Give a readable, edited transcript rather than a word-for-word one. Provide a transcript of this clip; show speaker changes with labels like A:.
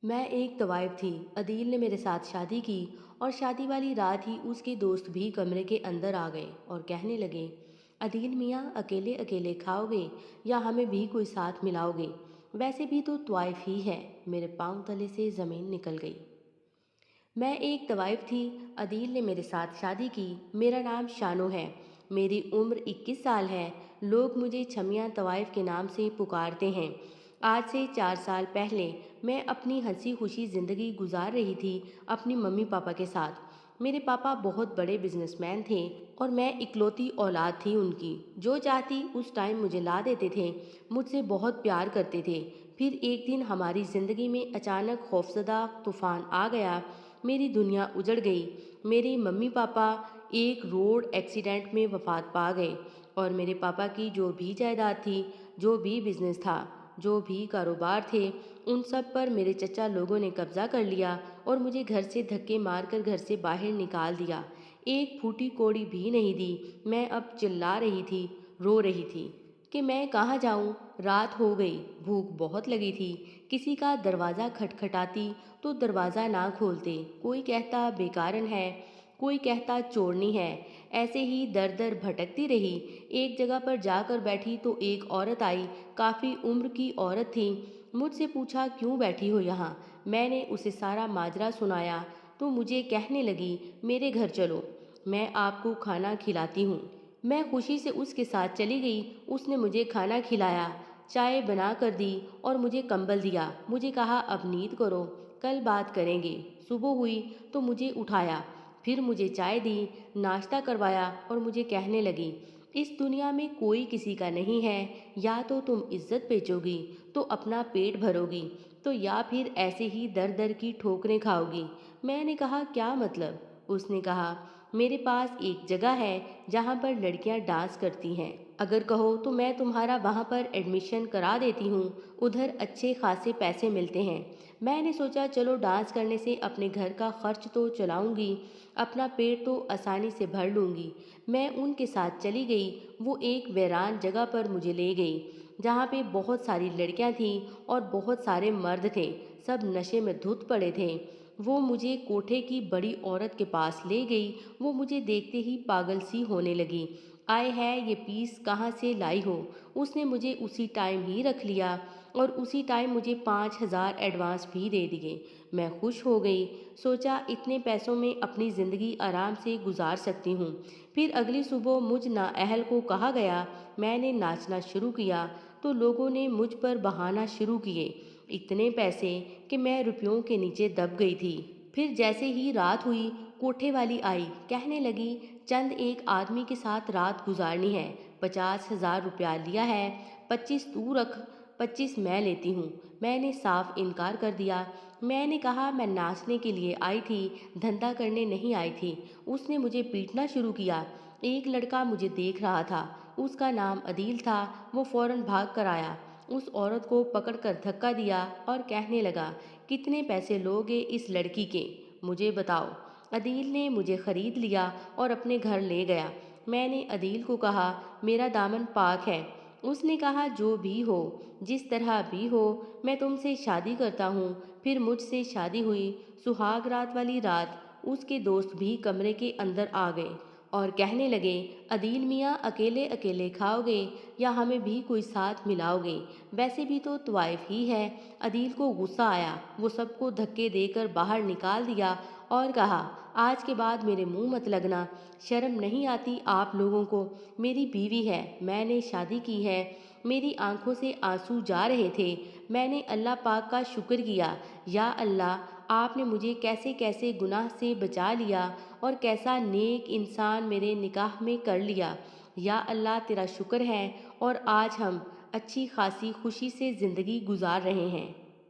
A: मैं एक तवाइफ थी। अदील ने मेरे साथ शादी की और शादी वाली रात ही उसके दोस्त भी कमरे के अंदर आ गए और कहने लगे, अदील मियाँ अकेले अकेले खाओगे या हमें भी कोई साथ मिलाओगे? वैसे भी तो तवाइफ ही है। मेरे पाँव तले से ज़मीन निकल गई। मैं एक तवाइफ थी। अदील ने मेरे साथ शादी की। मेरा नाम शानो है। मेरी उम्र 21 साल है। लोग मुझे छमिया तवाइफ के नाम से पुकारते हैं। आज से 4 साल पहले मैं अपनी हंसी खुशी ज़िंदगी गुजार रही थी अपनी मम्मी पापा के साथ। मेरे पापा बहुत बड़े बिजनेसमैन थे और मैं इकलौती औलाद थी उनकी। जो चाहती उस टाइम मुझे ला देते थे। मुझसे बहुत प्यार करते थे। फिर एक दिन हमारी ज़िंदगी में अचानक खौफजदा तूफान आ गया। मेरी दुनिया उजड़ गई। मेरे मम्मी पापा एक रोड एक्सीडेंट में वफात पा गए और मेरे पापा की जो भी जायदाद थी, जो भी बिजनेस था, जो भी कारोबार थे, उन सब पर मेरे चचा लोगों ने कब्जा कर लिया और मुझे घर से धक्के मारकर घर से बाहर निकाल दिया। एक फूटी कौड़ी भी नहीं दी। मैं अब चिल्ला रही थी, रो रही थी कि मैं कहाँ जाऊँ। रात हो गई, भूख बहुत लगी थी। किसी का दरवाज़ा खटखटाती तो दरवाज़ा ना खोलते। कोई कहता बेकारन है, कोई कहता चोरनी है। ऐसे ही दर दर भटकती रही। एक जगह पर जाकर बैठी तो एक औरत आई। काफ़ी उम्र की औरत थी। मुझसे पूछा, क्यों बैठी हो यहाँ? मैंने उसे सारा माजरा सुनाया तो मुझे कहने लगी, मेरे घर चलो, मैं आपको खाना खिलाती हूँ। मैं खुशी से उसके साथ चली गई। उसने मुझे खाना खिलाया, चाय बना कर दी और मुझे कंबल दिया। मुझे कहा, अब नींद करो, कल बात करेंगे। सुबह हुई तो मुझे उठाया, फिर मुझे चाय दी, नाश्ता करवाया और मुझे कहने लगी, इस दुनिया में कोई किसी का नहीं है। या तो तुम इज्जत बेचोगी तो अपना पेट भरोगी, तो या फिर ऐसे ही दर दर की ठोकरें खाओगी। मैंने कहा, क्या मतलब? उसने कहा, मेरे पास एक जगह है जहाँ पर लड़कियाँ डांस करती हैं। अगर कहो तो मैं तुम्हारा वहाँ पर एडमिशन करा देती हूँ। उधर अच्छे खासे पैसे मिलते हैं। मैंने सोचा, चलो डांस करने से अपने घर का खर्च तो चलाऊंगी, अपना पेट तो आसानी से भर लूंगी। मैं उनके साथ चली गई। वो एक वीरान जगह पर मुझे ले गई जहाँ पे बहुत सारी लड़कियाँ थीं और बहुत सारे मर्द थे। सब नशे में धुत पड़े थे। वो मुझे कोठे की बड़ी औरत के पास ले गई। वो मुझे देखते ही पागल सी होने लगी। आए है, ये पीस कहाँ से लाई हो? उसने मुझे उसी टाइम ही रख लिया और उसी टाइम मुझे 5,000 एडवांस भी दे दिए। मैं खुश हो गई। सोचा, इतने पैसों में अपनी ज़िंदगी आराम से गुजार सकती हूँ। फिर अगली सुबह मुझ नाअहल को कहा गया। मैंने नाचना शुरू किया तो लोगों ने मुझ पर बहाना शुरू किए। इतने पैसे कि मैं रुपयों के नीचे दब गई थी। फिर जैसे ही रात हुई, कोठे वाली आई। कहने लगी, चंद एक आदमी के साथ रात गुजारनी है। 50,000 रुपया लिया है। 25 तू रख, 25 मैं लेती हूँ। मैंने साफ इनकार कर दिया। मैंने कहा, मैं नाचने के लिए आई थी, धंधा करने नहीं आई थी। उसने मुझे पीटना शुरू किया। एक लड़का मुझे देख रहा था। उसका नाम अदील था। वो फौरन भाग कर आया। उस औरत को पकड़कर धक्का दिया और कहने लगा, कितने पैसे लोगे इस लड़की के? मुझे बताओ। अदील ने मुझे खरीद लिया और अपने घर ले गया। मैंने अदील को कहा, मेरा दामन पाक है। उसने कहा, जो भी हो, जिस तरह भी हो, मैं तुमसे शादी करता हूँ। फिर मुझसे शादी हुई। सुहाग रात वाली रात उसके दोस्त भी कमरे के अंदर आ गए और कहने लगे, अदील मियाँ अकेले अकेले खाओगे या हमें भी कोई साथ मिलाओगे? वैसे भी तो तवाइफ ही है। अदील को गुस्सा आया। वो सबको धक्के देकर बाहर निकाल दिया और कहा, आज के बाद मेरे मुंह मत लगना। शर्म नहीं आती आप लोगों को? मेरी बीवी है, मैंने शादी की है। मेरी आंखों से आंसू जा रहे थे। मैंने अल्लाह पाक का शुक्र किया, या अल्लाह, आपने मुझे कैसे कैसे गुनाह से बचा लिया और कैसा नेक इंसान मेरे निकाह में कर लिया। या अल्लाह, तेरा शुक्र है और आज हम अच्छी खासी खुशी से ज़िंदगी गुजार रहे हैं।